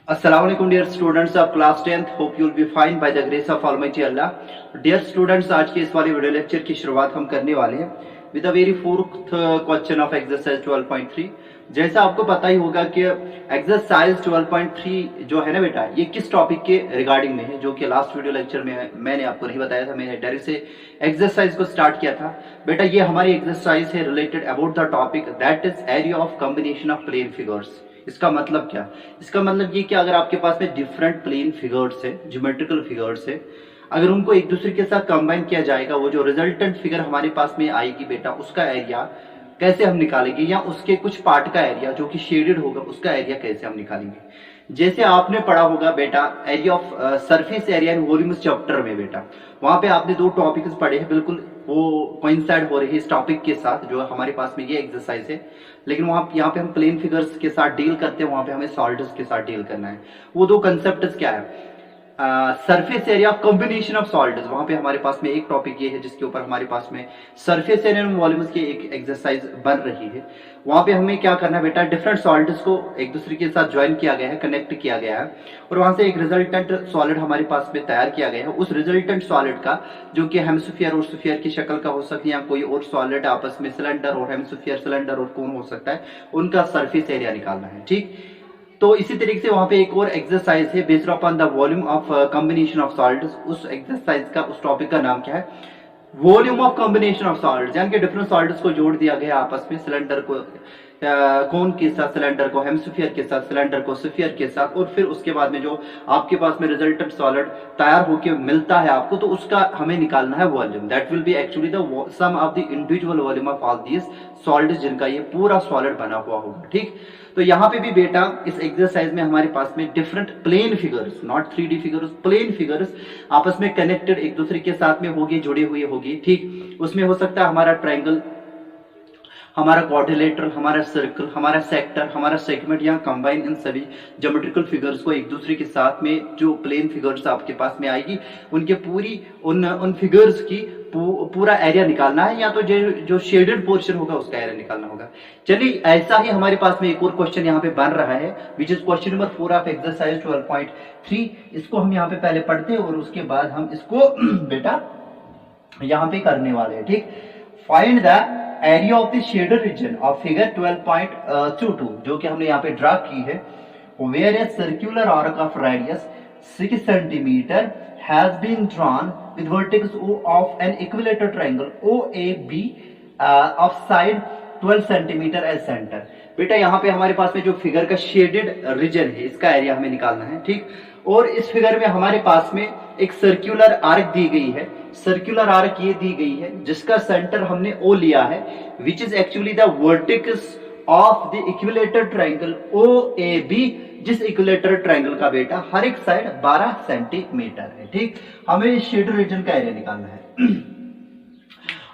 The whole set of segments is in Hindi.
Assalamualaikum dear students of class 10th. Hope you'll be fine by the grace of Almighty Allah. Dear students, आज के इस वाले वीडियो लेक्चर की शुरुआत हम करने वाले हैं with the very fourth question of exercise 12.3। जैसा आपको पता ही होगा कि एक्सरसाइज 12.3 जो है ना बेटा, ये किस टॉपिक के रिगार्डिंग में है, जो कि लास्ट वीडियो लेक्चर में मैंने आपको नहीं बताया था। मैंने डायरेक्ट से एक्सरसाइज को स्टार्ट किया था। बेटा ये हमारी एक्सरसाइज है related about the topic that is area of combination of plane figures. इसका मतलब क्या? इसका मतलब ये कि अगर आपके पास में डिफरेंट प्लेन फिगर्स है, ज्योमेट्रिकल फिगर्स है, अगर उनको एक दूसरे के साथ कंबाइन किया जाएगा, वो जो रिजल्टेंट फिगर हमारे पास में आएगी बेटा, उसका एरिया कैसे हम निकालेंगे, या उसके कुछ पार्ट का एरिया जो कि शेडेड होगा उसका एरिया कैसे हम निकालेंगे। जैसे आपने पढ़ा होगा बेटा area of surface area in volumes chapter में बेटा, वहां पे आपने दो टॉपिक्स पढ़े हैं, बिल्कुल वो कोइंसाइड हो रही है इस टॉपिक के साथ जो हमारे पास में ये एक्सरसाइज है। लेकिन वहां यहाँ पे हम प्लेन फिगर्स के साथ डील करते हैं, वहां पे हमें सॉलिड्स के साथ डील करना है। वो दो कंसेप्ट क्या है? Surface area combination of solids, वहां पे हमारे पास में एक टॉपिक ये है जिसके ऊपर हमारे पास में सरफेस एरिया वॉल्यूम्स की एक एक्सरसाइज बन रही है। वहां पे हमें क्या करना है बेटा, डिफरेंट सॉलिड्स को एक दूसरे के साथ ज्वाइन किया गया है, कनेक्ट किया गया है, और वहां से एक रिजल्टेंट सॉलिड हमारे पास में तैयार किया गया है। उस रिजल्टेंट सॉलिड का जो कि हेमिस्फीयर और स्फीयर की शक्ल का हो सकता है, या कोई और सॉलिड आपस में सिलेंडर और हेमिस्फीयर, सिलेंडर और कोन हो सकता है, उनका सरफेस एरिया निकालना है। ठीक, तो इसी तरीके से वहां पे एक और एक्सरसाइज है based upon the volume of combination of solids. उस एक्सरसाइज का, उस टॉपिक का नाम क्या है? Volume of combination of solids, यानी कि डिफरेंट सॉलिड्स को जोड़ दिया गया आपस में, सिलेंडर को कोन के साथ सिलेंडर को, हेमिस्फीयर के साथ सिलेंडर को, स्फीयर के साथ, और फिर उसके बाद में जो आपके पास में रिजल्टेंट सॉलिड तैयार होके मिलता है आपको, तो उसका हमें निकालना है volume. That will be actually the sum of the individual volume of all these solids, जिनका ये पूरा सॉलिड बना हुआ होगा। ठीक, तो यहाँ पे भी बेटा इस एक्सरसाइज में हमारे पास में different plane figures, not 3D figures, plane figures आपस में कनेक्टेड एक दूसरे के साथ में होगी, जुड़े हुए होगी। ठीक, उसमें हो सकता है हमारा ट्रायंगल, हमारा क्वाड्रिलेटरल, हमारा सर्कल, हमारा सेक्टर, हमारा सेगमेंट, यहाँ कंबाइन इन सभी ज्योमेट्रिकल फिगर्स को एक दूसरे के साथ में, जो प्लेन फिगर्स आपके पास में आएगी, उनके पूरी उन फिगर्स की पूरा एरिया निकालना है, या तो जो शेडेड पोर्शन होगा उसका एरिया निकालना होगा। चलिए, ऐसा ही हमारे पास में एक और क्वेश्चन यहाँ पे बन रहा है, which is question number 4 of exercise 12.3। इसको हम यहाँ पे पहले पढ़ते हैं और उसके बाद हम इसको बेटा यहाँ पे करने वाले हैं। ठीक, find the area of the shaded region of figure 12.22, जो कि हमने यहाँ पे ड्रा की है, where a circular arc of radius 6 centimetre has been drawn with vertex O of an equilateral triangle OAB of side 12 centimetre as centre. बेटा यहाँ पे हमारे पास में जो फिगर का शेडेड रीजन है, इसका एरिया हमें निकालना है। ठीक, और इस फिगर में हमारे पास में एक सर्कुलर आर्क दी गई है। सर्कुलर आर्क ये दी गई है जिसका सेंटर हमने O लिया है, which is actually the vertex of the equilateral triangle OAB, जिस इक्विलेटर ट्रायंगल का बेटा हर एक साइड 12 सेंटीमीटर है। ठीक, हमें इस शेडेड रीजन का एरिया निकालना है।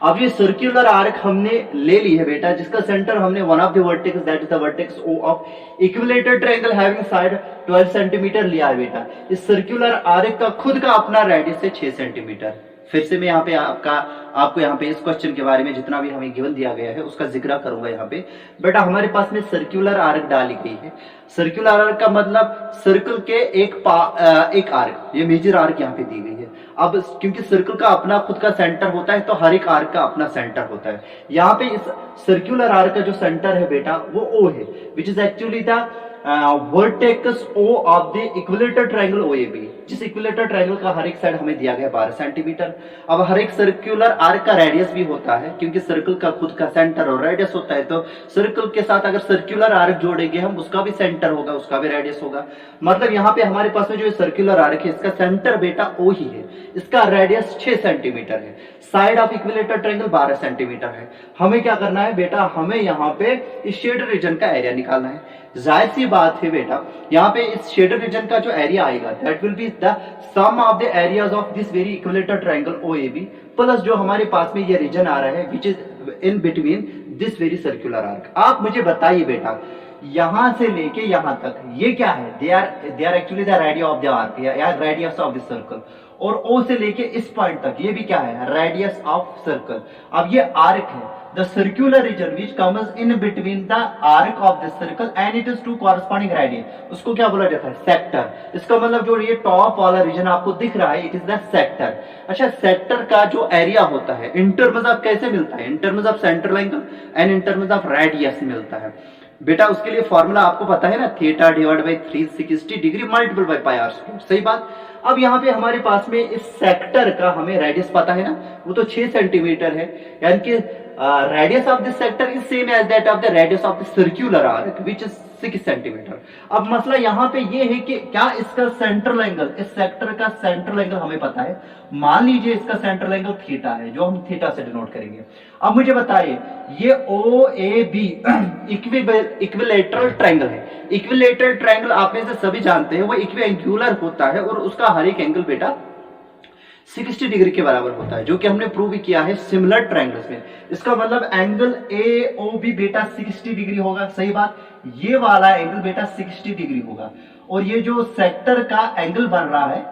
अब ये सर्कुलर आर्क हमने ले ली है बेटा, जिसका सेंटर हमने one of the vertex, that is the vertex O of equilateral triangle having side 12 centimetre लिया है बेटा। इस सर्कुलर आर्क का खुद का अपना रेडियस है 6 सेंटीमीटर। फिर से मैं यहाँ पे आपको यहाँ पे इस क्वेश्चन के बारे में जितना भी हमें गिवन दिया गया है उसका जिक्र करूंगा। यहाँ पे बेटा हमारे पास में सर्कुलर आर्क डाली गई है। सर्कुलर आर्क का मतलब सर्कल के एक आर्क, ये मेजर आर्क यहाँ पे दी गई है। अब क्योंकि सर्कल का अपना खुद का सेंटर होता है, तो हर एक आर्क का अपना सेंटर होता है। यहाँ पे इस सर्कुलर आर्क का जो सेंटर है बेटा वो O है, which is actually the vertex O of the equilateral triangle OAB, जिस इक्विलेटर ट्रायंगल का हर एक साइड हमें दिया गया 12 सेंटीमीटर। अब हर एक सर्कुलर आर्क का रेडियस भी होता है, क्योंकि सर्कल का खुद का सेंटर और रेडियस होता है, तो सर्कल के साथ अगर सर्कुलर आर्क जोड़ेंगे हम, उसका भी सेंटर होगा, उसका भी रेडियस होगा। मतलब यहाँ पे हमारे पास में जो सर्कुलर आर्क है, इसका सेंटर बेटा O ही है, इसका रेडियस 6 सेंटीमीटर है, side of equilateral triangle 12 centimetre है। हमें क्या करना है बेटा, हमें यहाँ पे इस शेडेड रीजन का एरिया निकालना है। जाहिर सी बात है बेटा, यहाँ पे इस शेडेड रीजन का जो एरिया आएगा, that will be the sum of the areas of this very equilateral triangle OAB plus जो हमारे पास में ये रीजन आ रहा है, which is in between this very circular arc. आप मुझे बताइए बेटा, यहां से लेके यहां तक ये क्या है, they are actually the radius of the arc या रेडियस ऑफ द सर्कल। और ओ से लेके इस पॉइंट तक ये भी क्या है, रेडियस ऑफ सर्कल। अब ये आर्क है, the circular region which comes in between the arc of the circle and it is to corresponding radius, उसको क्या बोला जाता है, सेक्टर। इसका मतलब जो ये टॉप वाला रीजन आपको दिख रहा है, इट इज द सेक्टर। अच्छा, सेक्टर का जो एरिया होता है इन टर्म्स ऑफ कैसे मिलता है, in terms of central angle and in terms of radius मिलता है। बेटा उसके लिए फॉर्मूला आपको पता है ना, theta divide by 360 degree multiple by pi r square, सही बात। अब यहाँ पे हमारे पास में इस सेक्टर का हमें रेडियस पता है ना, वो तो 6 सेंटीमीटर है, यानी कि radius of this sector is same as that of the radius of the circular arc which is 6 centimetre. अब मसला यहाँ पे ये है कि क्या इसका सेंट्रल एंगल, इस सेक्टर का सेंट्रल एंगल हमें पता है, मान लीजिए इसका सेंट्रल एंगल थीटा है, जो हम थीटा से डिनोट करेंगे। अब मुझे बताइए ये ओ ए बी इक्विलेटरल ट्रायंगल है। इक्विलेटरल ट्रायंगल आप में से सभी जानते हैं वो इक्विएंगुलर होता है और उसका हर एक एंगल बेटा 60 डिग्री के बराबर होता है, जो कि हमने प्रूव किया है सिमिलर ट्रायंगल्स में। इसका मतलब एंगल ए ओ बी बेटा 60 डिग्री होगा, सही बात। ये वाला एंगल बेटा 60 डिग्री होगा और ये जो सेक्टर का एंगल बन रहा है,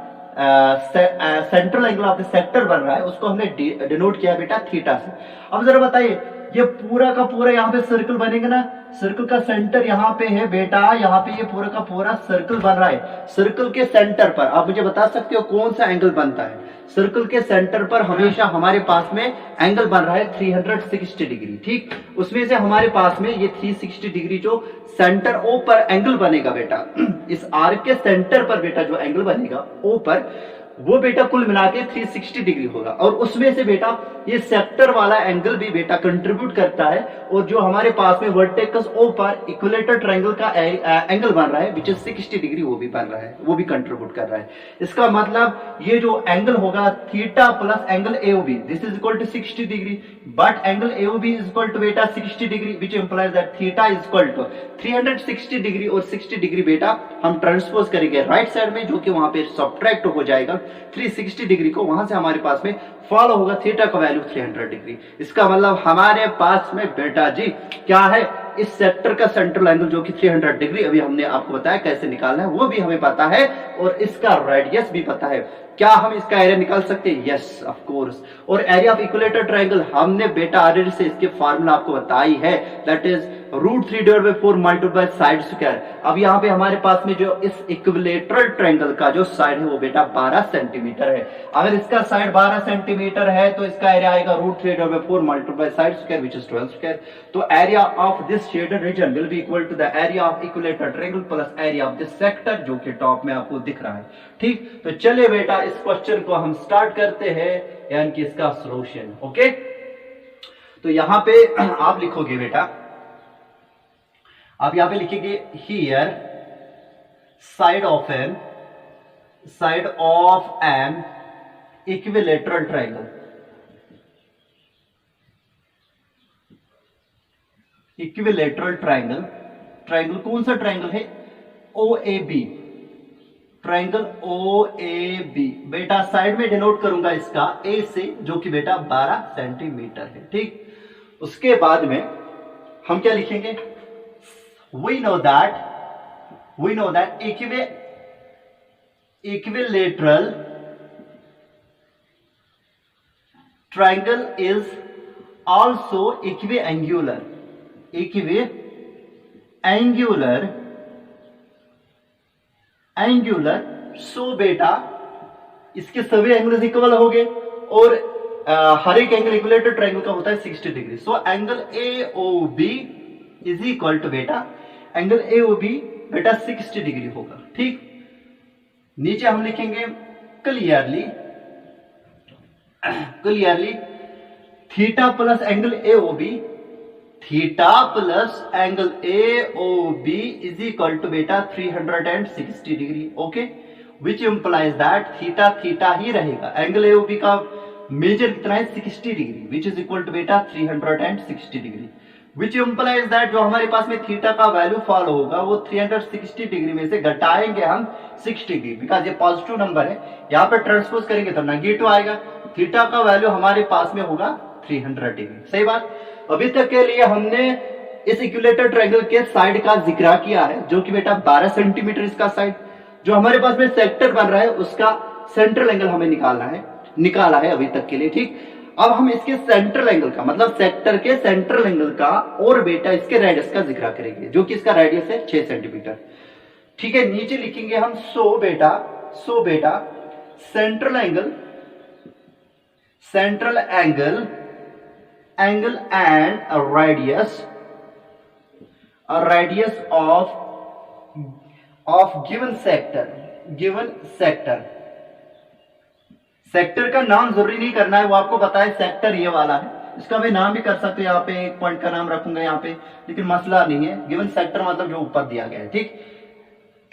central angle of the sector बन रहा है, उसको हमने डिनोट किया बेटा थीटा से। अब जरा बताइए ये पूरा का पूरा यहाँ पे सर्कल बनेगा ना, सर्कल का सेंटर यहाँ पे है बेटा, यहाँ पे ये पूरा का पूरा सर्कल बन रहा है। सर्कल के सेंटर पर आप मुझे बता सकते हो कौन सा एंगल बनता है, सर्कल के सेंटर पर हमेशा हमारे पास में एंगल बन रहा है 360 डिग्री, ठीक। उसमें से हमारे पास में ये 360 डिग्री जो सेंटर ओ पर एंगल बनेगा बेटा, इस आर्क के सेंटर पर बेटा जो एंगल बनेगा ओ पर, वो बेटा कुल मिला के 360 डिग्री होगा। और उसमें से बेटा ये सेक्टर वाला एंगल भी बेटा कंट्रीब्यूट करता है, और जो हमारे पास में वर्टेक्स ओ पर इक्विलेटरल ट्रायंगल का एंगल बन रहा है विच इज 60 डिग्री, वो भी बन रहा है, वो भी कंट्रीब्यूट कर रहा है। इसका मतलब ये जो एंगल होगा theta plus angle AOB, this is equal to 60 degree, but angle AOB is equal to बेटा 60 degree which implies that theta is equal to 360 degree. और 60 डिग्री बेटा हम ट्रांसपोज करेंगे राइट साइड में, जो कि वहां पे सब्ट्रैक्ट हो जाएगा 360 डिग्री को, वहां से हमारे पास में फॉलो होगा थीटा का वैल्यू 300 डिग्री। इसका मतलब हमारे पास में बेटा जी क्या है, इस सेक्टर का सेंट्रल एंगल जो कि 300 डिग्री, अभी हमने आपको बताया कैसे निकालना है, वो भी हमें पता है, और इसका रेडियस भी पता है। क्या हम इसका एरिया निकाल सकते हैं? Yes of course. और एरिया ऑफ इक्विलेटरल ट्रायंगल हमने बेटा ऑलरेडी से इसके फार्मूला आपको बताई है, that is √3/4 multiplied by side square. अब यहाँ पे हमारे पास में जो इस इक्विलेटरल ट्रायंगल का जो साइड है वो बेटा 12 सेंटीमीटर है। अगर इसका साइड 12 सेंटीमीटर है तो इसका एरिया आएगा √3/4 multiplied by side square which is 12 square. तो area of this shaded region will be equal to the area of equilateral triangle plus area of this sector, जो कि टॉप में आपको दिख रहा है, ठीक। तो चलिए बेटा इस क्वेश्चन को हम स्टार्ट करते हैं, यानी कि इसका सॉल्यूशन। ओके, तो यहां पे आप लिखोगे बेटा, आप यहां पे लिखेंगे here side of an equilateral triangle, equilateral triangle, triangle कौन सा ट्रायंगल है? OAB, triangle OAB। बेटा साइड में डिनोट करूंगा इसका A से, जो कि बेटा 12 सेंटीमीटर है, ठीक। उसके बाद में हम क्या लिखेंगे? we know that equilateral triangle is also equiangular, सो बेटा इसके सभी एंगल्स इक्वल हो गए, और हर एक एंगल इक्विलेटरल ट्रायंगल का होता है 60 degree. So angle AOB is equal to बेटा एंगल AOB बेटा 60 डिग्री होगा, ठीक। नीचे हम लिखेंगे clearly theta plus angle AOB, theta plus angle AOB is equal to बेटा 360 degree, okay, which implies that theta ही रहेगा। एंगल AOB का मेजर कितना है? 60 degree, which is equal to बेटा 360 डिग्री, विच इंप्लाइज दैट जो हमारे पास में थीटा का वैल्यू फॉलो होगा वो 360 डिग्री में से घटाएंगे हम 60 डिग्री, बिकॉज ये पॉजिटिव नंबर है, यहाँ पे ट्रांसपोज करेंगे तो नेगेटिव आएगा। थीटा का वैल्यू हमारे पास में होगा 300 डिग्री, सही बात। अभी तक के लिए हमने इस इक्विलेटर ट्रायंगल के साइड का जिक्र किया है, जो कि बेटा 12 सेंटीमीटर इसका साइड। जो हमारे पास में सेक्टर बन रहा है उसका सेंट्रल एंगल हमें निकाला है अभी तक के लिए, ठीक। अब हम इसके सेंट्रल एंगल का मतलब सेक्टर के सेंट्रल एंगल का और बेटा इसके रेडियस का जिक्र करेंगे, जो कि इसका रेडियस है 6 सेंटीमीटर, ठीक है। नीचे लिखेंगे हम सो बेटा central angle and radius of given sector का नाम जरूरी नहीं करना है, वो आपको पता है सेक्टर ये वाला है, इसका भी नाम भी कर सकते हो, यहाँ पे एक पॉइंट का नाम रखूंगा यहाँ पे, लेकिन मसला नहीं है। गिवन सेक्टर मतलब जो ऊपर दिया गया है, ठीक।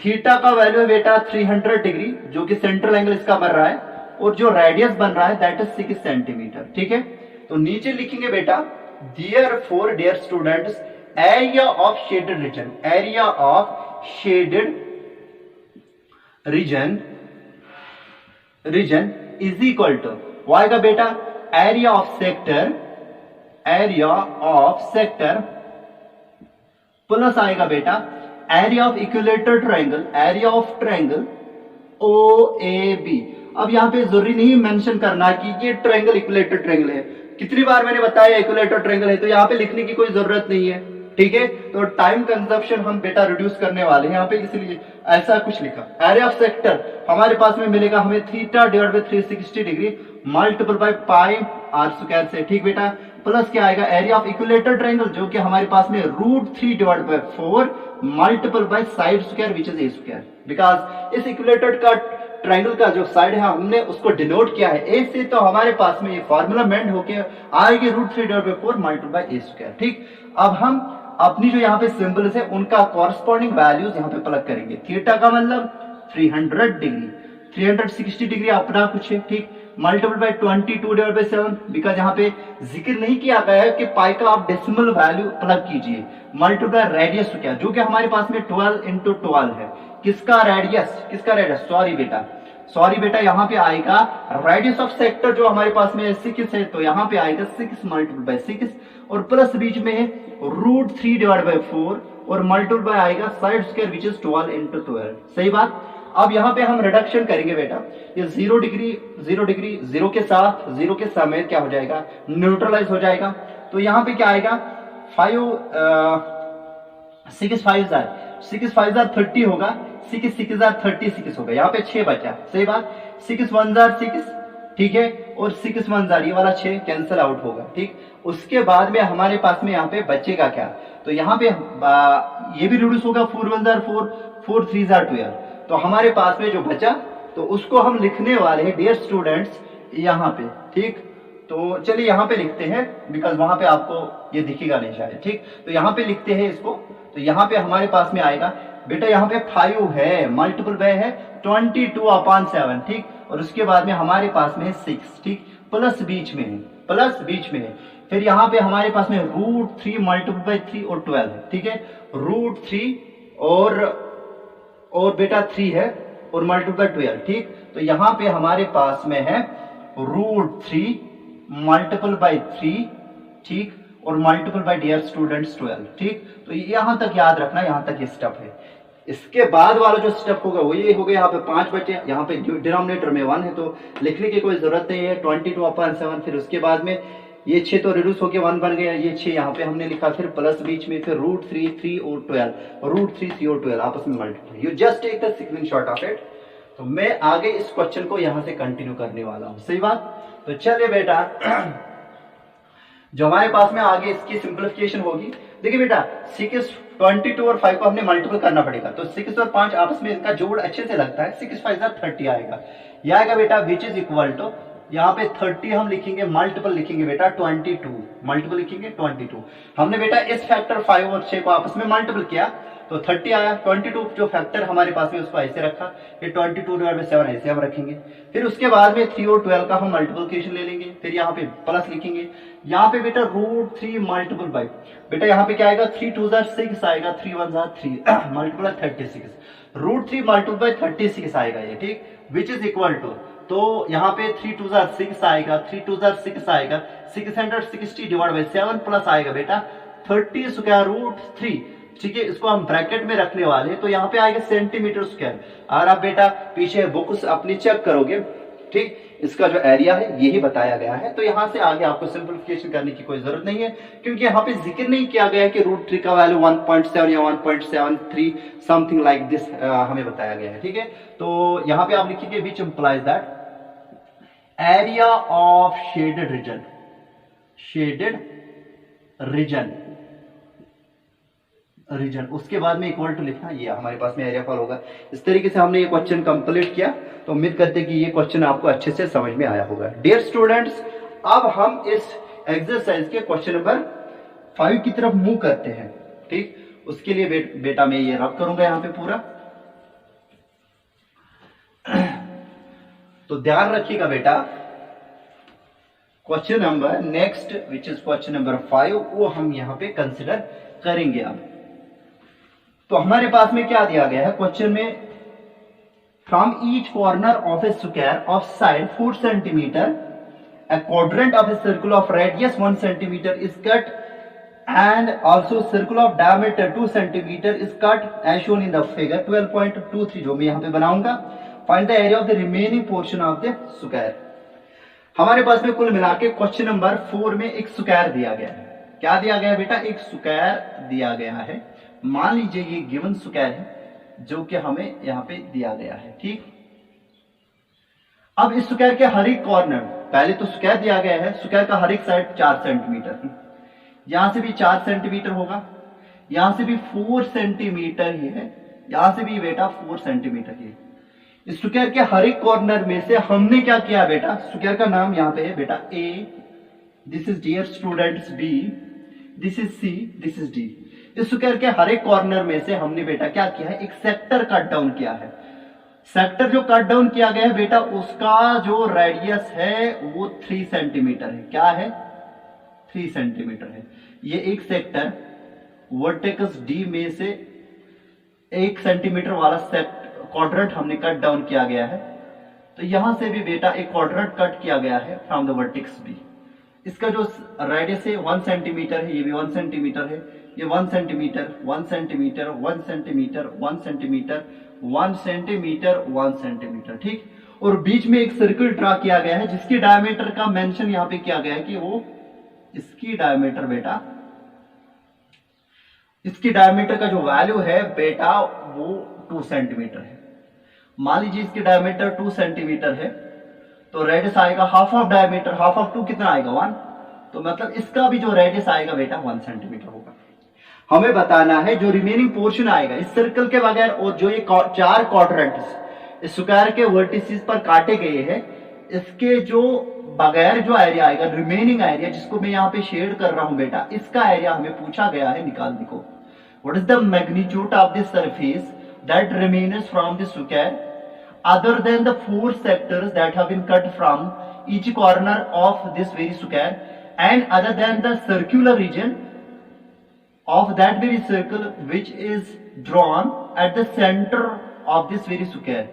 थीटा का वैल्यू है बेटा 300 डिग्री, जो कि सेंट्रल एंगल इसका बन रहा है, और जो रेडियस बन रहा है दैट इज 6 सेंटीमीटर, ठीक है। तो नीचे लिखेंगे बेटा therefore dear students area of shaded region is equal to वो आएगा बेटा एरिया ऑफ सेक्टर प्लस आएगा बेटा area of equilateral triangle OAB। अब यहाँ पे जरूरी नहीं मेंशन करना कि ये ट्रायंगल इक्विलेटर ट्रायंगल है, कितनी बार मैंने बताया इक्विलेटर ट्रायंगल है, तो यहाँ पे लिखने की कोई जरूरत नहीं है, ठीक है। तो टाइम कंजप्शन हम बेटा रिड्यूस करने वाले हैं यहाँ पे, इसलिए ऐसा कुछ लिखा। एरिया ऑफ सेक्टर हमारे पास में मिलेगा हमें theta divide by 360 degree multiple by pi r square से, ठीक बेटा। प्लस क्या आएगा एरिया ऑफ इक्विलेटर ट्रायंगल, जो कि हमारे पास में √3 divide by 4 multiple bye side square which is a square, because इस इक्विलेटर का ट्रायंगल का जो साइड है हमने उसको डिनोट किया है a से, तो हमारे पास में ये फॉर्मूला मेंड होके आएगी √3 divide by 4 multiple bye a square, ठीक। अब हम अपनी जो यहाँ पे सिंबल्स है उनका कॉरस्पॉन्डिंग वैल्यूज यहाँ पे प्लग करेंगे। थीटा का मतलब 300 डिग्री, 360 डिग्री अपना कुछ है, ठीक। Multiple bye 22 divide by 7, because यहाँ पे जिक्र नहीं किया गया है कि पाई का आप डेसिमल वैल्यू प्लग कीजिए। मल्टीपल रेडियस क्या, जो कि हमारे पास में 12 × 12 है, किसका रेडियस सॉरी बेटा यहाँ पे आएगा रेडियस ऑफ सेक्टर जो हमारे पास में 6 है, तो यहाँ पे आएगा 6 मल्टीपल बाय 6 और प्लस बीच में है √3 डिवाइड बाय 4 और मल्टीपल बाय आएगा साइड स्क्वायर विच इज 12 × 12, सही बात। अब यहाँ पे हम रिडक्शन करेंगे बेटा, ये 0 डिग्री 0 के साथ 0 के समेत क्या हो जाएगा, न्यूट्रलाइज हो जाएगा। तो यहाँ पे क्या आएगा 6 5 30 होगा, 6 6 36 होगा, यहाँ पे 6 बचा, सही बात। 6 1 6, ठीक है, और 6 1 ये वाला 6 कैंसिल आउट होगा, ठीक। उसके बाद में हमारे पास में यहाँ पे बचेगा क्या, तो यहाँ पे ये भी रिड्यूस होगा, 4 1 4 4 3 12, तो हमारे पास में जो बचा तो उसको हम लिखने वाले हैं डियर स्टूडेंट्स यहाँ पे, ठीक। तो चलिए यहाँ पे लिखते हैं, बिकॉज वहां पे आपको ये दिखेगा नहीं शायद, ठीक। तो यहाँ पे लिखते हैं इसको, तो यहाँ पे हमारे पास में आएगा बेटा यहाँ पे 5 है, मल्टीपल बाय है 22/7, ठीक। और उसके बाद में हमारे पास में है 6, ठीक, प्लस बीच में है। फिर यहाँ पे हमारे पास में √3 मल्टीपल बाय 3 और 12 है, ठीक है। √3 और बेटा 3 है और मल्टीपल बाय 12, ठीक। तो यहाँ पे हमारे पास में है √3 मल्टीपल बाय 3, ठीक, और मल्टीपल बाय डियर स्टूडेंट्स 12, ठीक। तो यहां तक याद रखना, यहां तक ये स्टेप है। इसके बाद वाला जो स्टेप होगा वो ये हो गया, यहाँ पे 5 बचे, यहाँ पे डिनोमिनेटर में 1 है तो लिखने की कोई जरूरत नहीं है, 22/7। फिर उसके बाद में ये 6 तो रिड्यूस होके 1 बन गया, ये 6 यहाँ पे हमने लिखा, फिर प्लस बीच में, फिर √3 3 और 12, √3 3 और 12 आपस में multiply. You just take the screenshot of it. तो मैं आगे इस क्वेश्चन को यहाँ से कंटिन्यू करने वाला हूँ, सही बात। तो चलिए बेटा जो हमारे पास में आगे इसकी सिंप्लीफिकेशन होगी, देखिए बेटा 6 22 और 5 को हमने मल्टीपल करना पड़ेगा, तो 6 और 5 आपस में इनका जोड़ अच्छे से लगता है, 6 5 30 आएगा। यह आएगा बेटा विच इज इक्वल टू, यहाँ पे 30 हम लिखेंगे, मल्टीपल लिखेंगे बेटा 22, मल्टीपल लिखेंगे 22। हमने बेटा इस फैक्टर 5 और 6 को आपस में मल्टीपल किया तो 30 आया। 22 जो फैक्टर हमारे पास में उसको ऐसे रखा, ये 22/7 ऐसे हम रखेंगे। फिर उसके बाद में 3 और 12 का हम मल्टीप्लिकेशन ले लेंगे, फिर यहाँ पे प्लस लिखेंगे, यहाँ पे बेटा √3 मल्टीपल बाय, बेटा यहाँ पे क्या आएगा 3 2 6 आएगा, 3 1 3 मल्टीपल 36, √3 मल्टीपल बाय 36 आएगा ये, ठीक, विच इज इक्वल टू, तो यहाँ पे 3 2 6 आएगा, 3 2 6 आएगा, 660 डिवाइड बाय 7 प्लस आएगा बेटा 30 स्क्वायर रूट 3, ठीक है, इसको हम ब्रैकेट में रखने वाले हैं, तो यहाँ पे आएगा सेंटीमीटर स्क्वायर। अगर आप बेटा पीछे बुक्स अपनी चेक करोगे, ठीक, इसका जो एरिया है यही बताया गया है, तो यहाँ से आगे आपको सिंपलीफिकेशन करने की कोई जरूरत नहीं है, क्योंकि यहाँ पे जिक्र नहीं किया गया है कि रूट 3 का वैल्यू 1.7 या 1.73 समथिंग लाइक दिस हमें बताया गया है, ठीक है। तो यहाँ पे आप लिखिए विच implies that area of shaded reason, shaded region, उसके बाद में इक्वल टू लिखना, ये हमारे पास में एरिया फॉल होगा। इस तरीके से हमने ये क्वेश्चन कंप्लीट किया, तो उम्मीद करते हैं कि ये क्वेश्चन आपको अच्छे से समझ में आया होगा। डियर स्टूडेंट्स, अब हम इस एक्सरसाइज के क्वेश्चन नंबर 5 की तरफ मूव करते हैं, ठीक। उसके लिए बेटा मैं ये रब करूंगा यहाँ पे पूरा, तो ध्यान रखिएगा बेटा, question number next which is question number 5 वो हम यहाँ पे कंसिडर करेंगे। अब तो हमारे पास में क्या दिया गया है क्वेश्चन में, from each corner of A square of side 4 centimetre a quadrant of a circle of radius 1 centimeter is cut and also circle of diameter 2 centimeter is cut as shown in the figure 12.23 जो मैं यहाँ पे बनाऊंगा। Find the area of the remaining portion of the square। हमारे पास में कुल मिला के क्वेश्चन नंबर 4 में एक स्क्वायर दिया गया है। क्या दिया गया है बेटा? एक स्क्वायर दिया गया है। मान लीजिए ये गिवन स्क्वायर है जो कि हमें यहाँ पे दिया गया है, ठीक। अब इस स्क्वायर के हर एक कॉर्नर, पहले तो स्क्वायर दिया गया है, स्क्वायर का हर एक साइड 4 सेंटीमीटर, यहां से भी 4 सेंटीमीटर होगा, यहां से भी 4 सेंटीमीटर ही है, यहां से भी बेटा 4 सेंटीमीटर ही है। इस स्क्वायर के हर एक कॉर्नर में से हमने क्या किया बेटा, स्क्वायर का नाम यहां पे है बेटा A, this is dear students B, this is C, this is D. इस स्क्वायर के हर एक कॉर्नर में से हमने बेटा क्या किया है, एक सेक्टर कट डाउन किया है। सेक्टर जो कट डाउन किया गया है बेटा, उसका जो रेडियस है वो 3 सेंटीमीटर है। क्या है? 3 सेंटीमीटर है। ये एक सेक्टर वर्टेक्स डी में से 1 सेंटीमीटर वाला क्वाड्रेंट हमने कट डाउन किया गया है। तो यहां से भी बेटा एक क्वाड्रेंट कट किया गया है फ्रॉम द वर्टेक्स बी। इसका जो रेडियस है 1 सेंटीमीटर है, ये भी 1 सेंटीमीटर है, ये 1 centimetre, 1 centimetre, 1 centimetre, 1 centimetre, 1 centimetre, 1 centimetre, ठीक। और बीच में एक सर्कल ड्रा किया गया है जिसकी डायमीटर का मेंशन यहां पे किया गया है कि वो इसकी डायमीटर बेटा, इसकी डायमीटर का जो वैल्यू है बेटा वो 2 सेंटीमीटर है। मान लीजिए इसकी डायमीटर 2 सेंटीमीटर है, तो रेडियस आएगा half of diameter, half of 2 कितना आएगा 1, तो मतलब इसका भी जो रेडियस आएगा बेटा 1 सेंटीमीटर होगा। हमें बताना है जो रिमेनिंग पोर्शन आएगा इस सर्कल के बगैर, और जो ये 4 क्वाड्रेंट्स इस स्क्वायर के वर्टिसेस पर काटे गए हैं, इसके जो बगैर जो एरिया आएगा, रिमेनिंग एरिया जिसको मैं यहाँ पे शेड कर रहा हूं बेटा, इसका एरिया हमें पूछा गया है निकालने को। What is the magnitude of this surface that remains from this square other than the 4 sectors that have been cut from each corner of this very square, and other than the circular region of that very circle which is drawn at the center of this very square,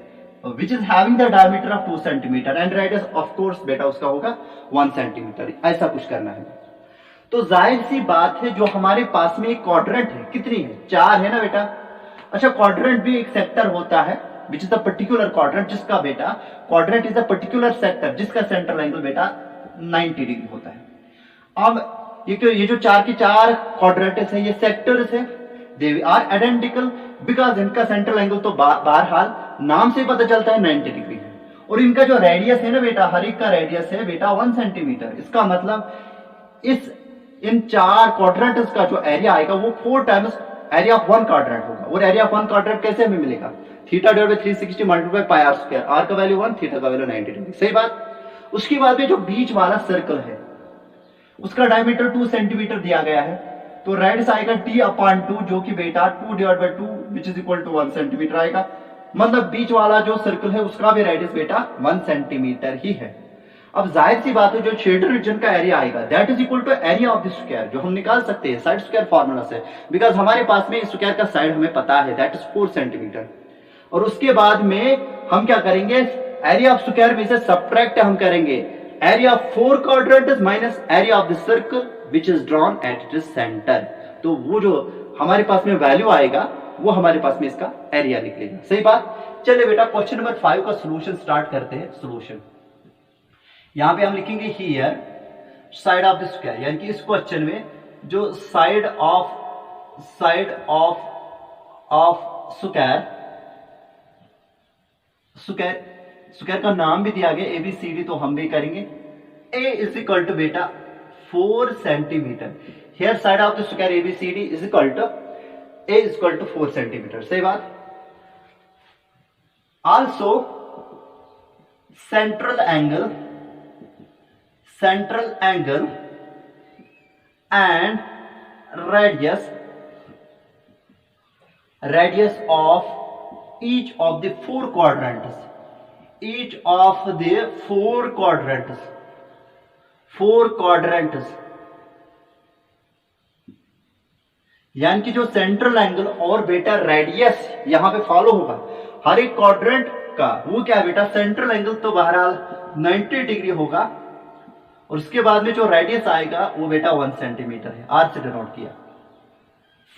which is having the diameter of 2 centimeter and radius of course बेटा उसका होगा 1 सेंटीमीटर। ऐसा कुछ करना है। तो जाहिर सी बात है जो हमारे पास में एक क्वाड्रेंट है, कितनी है? 4 है ना बेटा। अच्छा, क्वाड्रेंट भी एक सेक्टर होता है which is the particular quadrant, जिसका बेटा quadrant is a particular sector जिसका सेंट्रल एंगल बेटा 90 डिग्री होता है। अब ये जो 4 के 4 क्वाड्रेंट्स है, ये सेक्टर्स है, दे आर आइडेंटिकल बिकॉज इनका सेंट्रल एंगल तो बहरहाल नाम से पता चलता है 90 डिग्री है, और इनका जो रेडियस है ना बेटा, हर एक का रेडियस है बेटा 1 सेंटीमीटर। इसका मतलब इन 4 क्वाड्रेंट्स का जो एरिया आएगा वो 4 टाइम्स एरिया ऑफ 1 क्वाड्रेंट होगा। और एरिया ऑफ 1 क्वाड्रेंट कैसे हमें मिलेगा? Theta divide by 360 multiply pi r square, r का वैल्यू 1, थीटा का वैल्यू 90 डिग्री। सही बात। उसके बाद में जो बीच वाला सर्कल है उसका डायमीटर 2 सेंटीमीटर दिया गया है, तो रेडियस आएगा t/2 जो कि बेटा 2 divide by 2 which is equal to 1 centimetre आएगा। मतलब बीच वाला जो सर्कल है उसका भी रेडियस बेटा 1 सेंटीमीटर ही है। अब जाहिर सी बात है जो शेडेड रीजन का एरिया आएगा that is equal to area of the square, जो हम निकाल सकते हैं साइड स्क्वायर फार्मूला से, बिकॉज हमारे पास में स्क्वायर का साइड हमें पता है दैट इज 4 सेंटीमीटर। और उसके बाद में हम क्या करेंगे, एरिया ऑफ स्क्वायर में से सबट्रैक्ट हम करेंगे area of 4 quadrants minus area of the circle which is drawn at the centre. तो वो जो हमारे पास में वैल्यू आएगा वो हमारे पास में इसका एरिया निकलेगा। सही बात। चलिए बेटा क्वेश्चन नंबर 5 का सोल्यूशन स्टार्ट करते हैं। सोल्यूशन यहां पे हम लिखेंगे here side of the square, यानी कि इस क्वेश्चन में जो साइड ऑफ स्क्वायर का नाम भी दिया गया ABCD, तो हम भी करेंगे A इज इक्वल टू बेटा 4 centimetre. Here side of the square ABCD is equal to A is equal to 4 centimetre. सही बात। Also central angle and radius of each of the four quadrants, यानी कि जो सेंट्रल एंगल और बेटा रेडियस यहां पे फॉलो होगा हर एक क्वाड्रेंट का, वो क्या है बेटा, सेंट्रल एंगल तो बहरहाल 90 डिग्री होगा और उसके बाद में जो रेडियस आएगा वो बेटा 1 सेंटीमीटर है, आर से डिनोट किया।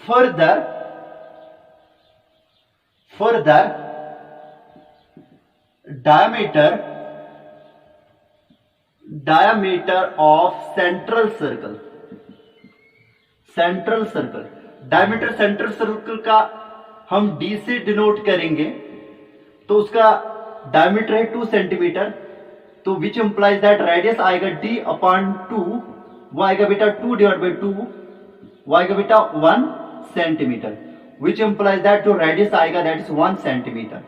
Further diameter of central circle, diameter central circle का हम D से डिनोट करेंगे, तो उसका डायमीटर है 2 सेंटीमीटर, तो विच इंप्लाइज दैट रेडियस आएगा D/2, वो आएगा बेटा 2 डिवाइड बाई 2, वो आएगा बेटा 1 सेंटीमीटर, विच इंप्लाइज दैट जो रेडियस आएगा दैट इज 1 सेंटीमीटर।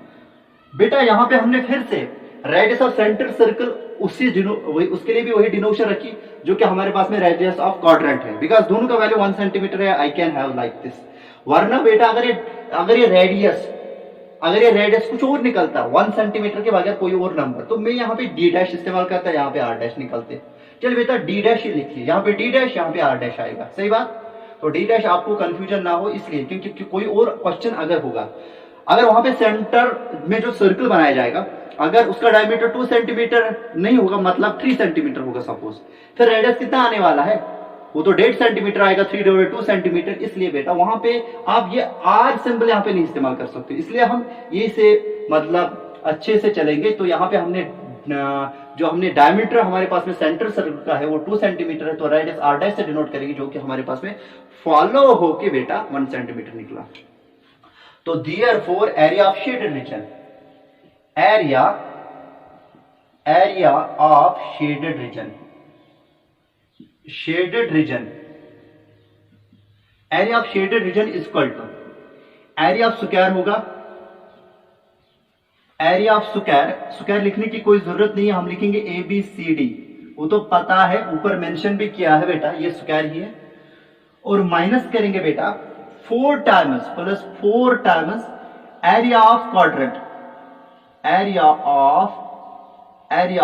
बेटा यहां पे हमने फिर से रेडियस ऑफ सेंट्रल सर्कल उसके लिए भी वही डिनोशन रखी जो कि हमारे पास में रेडियस ऑफ क्वाड्रेंट है, बिकॉज दोनों का वैल्यू 1 सेंटीमीटर है। I can have like this. वरना बेटा अगर ये रेडियस कुछ और निकलता 1 सेंटीमीटर के बगैर कोई और नंबर, तो मैं यहाँ पे D डैश इस्तेमाल करता, यहाँ पे R डैश निकलते। चल बेटा D डैश ही लिखिए, यहाँ पे D डैश, यहाँ पे R डैश आएगा। सही बात। तो D डैश आपको कंफ्यूजन ना हो इसलिए, क्योंकि कोई और क्वेश्चन अगर होगा, अगर वहां पे सेंटर में जो सर्कल बनाया जाएगा अगर उसका डायमीटर 2 सेंटीमीटर नहीं होगा, मतलब 3 सेंटीमीटर होगा सपोज, फिर रेडियस कितना आने वाला है, वो तो 1.5 सेंटीमीटर आएगा, 3/2 सेंटीमीटर। इसलिए बेटा वहां पे आप ये R सिंबल यहाँ पे नहीं इस्तेमाल कर सकते, इसलिए हम ये से मतलब अच्छे से चलेंगे। तो यहाँ पे हमने डायमीटर हमारे पास में सेंट्रल सर्कल का है वो 2 सेंटीमीटर है, तो रेडियस R डैश से डिनोट करेंगे, जो कि हमारे पास में फॉलो होके बेटा 1 सेंटीमीटर निकला। तो therefore area of shaded region, area of shaded region is equal to area of square होगा। एरिया ऑफ स्क्वायर लिखने की कोई जरूरत नहीं है, हम लिखेंगे ABCD, वो तो पता है, ऊपर मेंशन भी किया है बेटा, ये स्क्वायर ही है। और माइनस करेंगे बेटा 4 times plus 4 times area of quadrant, area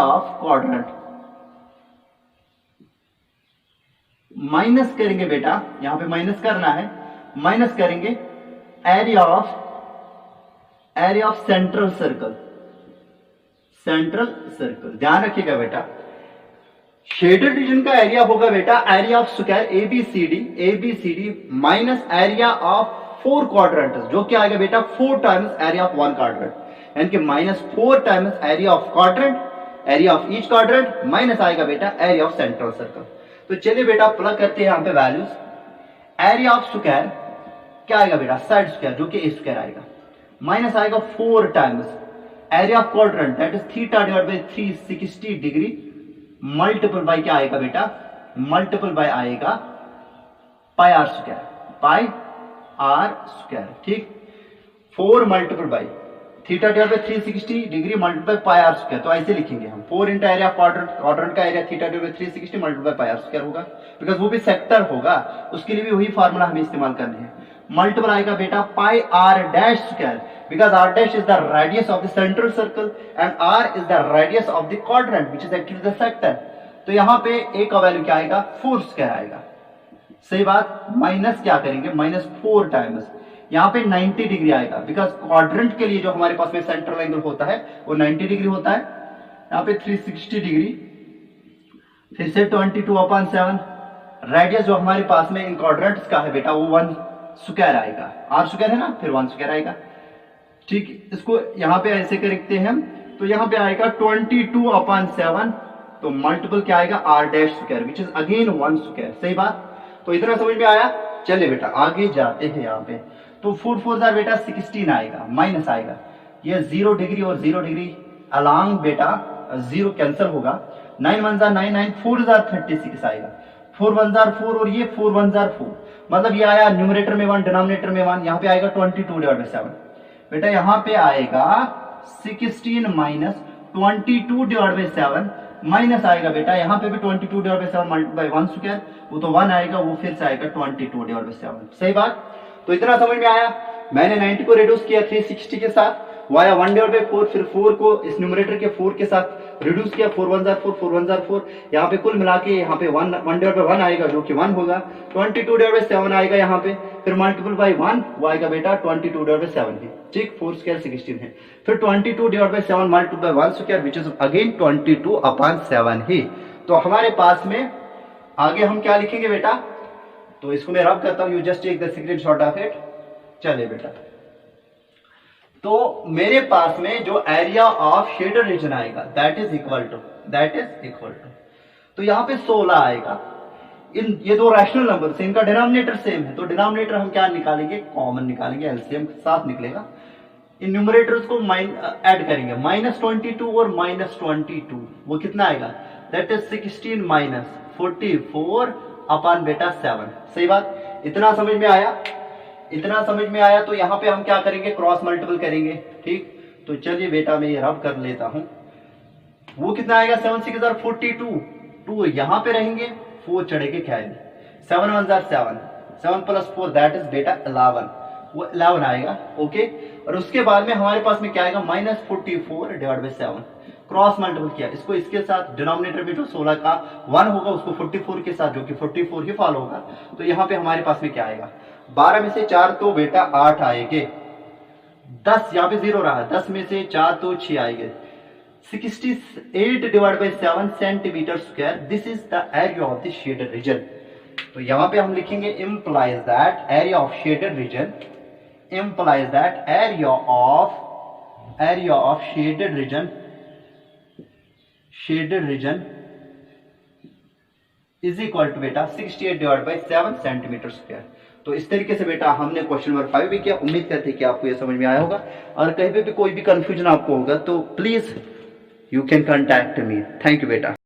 of quadrant minus करेंगे बेटा, यहां पे माइनस करना है, माइनस करेंगे एरिया ऑफ सेंट्रल सर्कल। ध्यान रखिएगा बेटा, शेडेड रीजन का एरिया होगा बेटा area of square ABCD minus area of 4 quadrant, जो क्या आएगा बेटा 4 टाइम्स एरिया ऑफ 1 क्वाड्रेंट, यानी कि -4 times area of quadrant, area of each quadrant minus आएगा बेटा एरिया ऑफ सेंट्रल सर्कल। तो चलिए बेटा प्लग करते हैं यहां पे वैल्यूज। एरिया ऑफ स्क्वायर क्या आएगा बेटा, साइड स्क्वायर, जो कि A स्क्वायर आएगा, माइनस आएगा 4 times area of quadrant that is theta divide by 360 degree, multiple bye क्या आएगा बेटा, मल्टीपल बाय आएगा पाई आर स्क्वायर। ठीक, 4 multiple by theta divide by 360 degree multiply pi r square. तो ऐसे लिखेंगे हम 4 इंटू एरिया ऑफ क्वाड्रेंट का area theta divide by 360 multiply pi r square होगा, बिकॉज वो भी सेक्टर होगा, उसके लिए भी वही फार्मूला हमें इस्तेमाल करने हैं। मल्टीपल आएगा बेटा pi R dash square, because R dash is the radius of the central circle and R is the radius of the quadrant which is actually the sector. तो यहां पे A का वैल्यू क्या आएगा, 4 स्क्वायर आएगा। सही बात। माइनस क्या करेंगे, -4 टाइम्स, यहाँ पे 90 डिग्री आएगा, बिकॉज क्वाड्रेंट के लिए जो हमारे पास में सेंट्रल एंगल होता है वो 90 डिग्री होता है, यहाँ पे 360 डिग्री, फिर से 22/7 रेडियस जो हमारे पास में इन क्वाड्रेंट्स का है बेटा वो 1 स्क्वायर आएगा, r स्क्वायर है ना, फिर 1 स्क्वायर आएगा। ठीक, इसको यहाँ पे ऐसे कर लिखते हैं हम, तो यहाँ पे आएगा 22/7, तो मल्टीपल क्या आएगा r dash square which is again 1 square. सही बात, तो इतना समझ में आया। चलिए बेटा आगे जाते हैं। यहाँ पे तो 4 4 बेटा 16 आएगा, माइनस आएगा, ये 0 डिग्री और 0 डिग्री अलॉन्ग बेटा 0 कैंसिल होगा। 9 1 9 9 4 36 आएगा, 4 1 4 और ये 4 1 4, मतलब ये आया न्यूमरेटर में 1 डिनोमिनेटर में 1, यहाँ पे आएगा 22/7 बेटा, यहाँ पे आएगा 16 माइनस 22/7 माइनस आएगा बेटा, यहाँ पे भी 22/7 मल्टीप्लाई 1 स्क्वायर, वो तो 1 आएगा, वो फिर से आएगा 22/7। सही बात, तो इतना समझ में आया। मैंने 90 को रिड्यूस किया 360 के साथ, वाया 1/4, फिर 4 को इस न्यूमरेटर के 4 के साथ रिड्यूस किया, 4 1 4 4 1 4, यहाँ पे कुल मिला के यहाँ पे 1/1 आएगा जो कि 1 होगा, 22/7 आएगा यहाँ पे, फिर मल्टीपल बाई 1 वो आएगा बेटा 22/7 ही। ठीक, 4 स्क्वायर 16 है, फिर 22/7 multiply 1 square which is again 22/7 ही। तो हमारे पास में आगे हम क्या लिखेंगे बेटा, तो इसको मैं रब करता हूं, you just take the screenshot of it. चलिए बेटा, तो मेरे पास में जो एरिया ऑफ शेडेड रीजन आएगा दैट इज इक्वल टू तो यहाँ पे 16 आएगा। इन ये दो रैशनल नंबर से इनका डिनोमिनेटर सेम है, तो डिनोमिनेटर हम क्या निकालेंगे, कॉमन निकालेंगे, एलसीएम साथ निकलेगा। इन न्यूमरेटर्स को ऐड करेंगे, -22 और -22, वो कितना आएगा, दैट इज 16 माइनस 44 अपॉन बेटा 7। सही बात, इतना समझ में आया, इतना समझ में आया। तो यहाँ पे हम क्या करेंगे, क्रॉस मल्टीपल करेंगे। ठीक, तो चलिए बेटा मैं ये रब कर लेता हूं, वो कितना आएगा, 7 6 42, 2 यहाँ पे रहेंगे, 4 चढ़ेंगे कैरी, 7 1 7, 7 + 4 दैट इज बेटा 11, वो 11 आएगा। ओके, और उसके बाद में हमारे पास में क्या आएगा, -44/7, क्रॉस मल्टीपल किया इसको इसके साथ, डिनोमिनेटर में जो 16 का 1 होगा उसको 44 के साथ, जो कि 44 ही फॉलो होगा। तो यहाँ पे हमारे पास में क्या आएगा, 12 में से 4 तो बेटा 8 आएंगे, 10 यहाँ पे 0 रहा, 10 में से 4 तो 6 आएंगे, 68/7 centimetre square, this is the area of the shaded reason. तो यहाँ पे हम लिखेंगे implies that area of shaded region, implies that area of shaded region is equal to बेटा 68/7 सेंटीमीटर स्क्वायर। तो इस तरीके से बेटा हमने क्वेश्चन नंबर 5 भी किया। उम्मीद करते हैं कि आपको यह समझ में आया होगा, और कहीं पे भी कोई भी कंफ्यूजन आपको होगा तो please you can contact me. Thank you बेटा।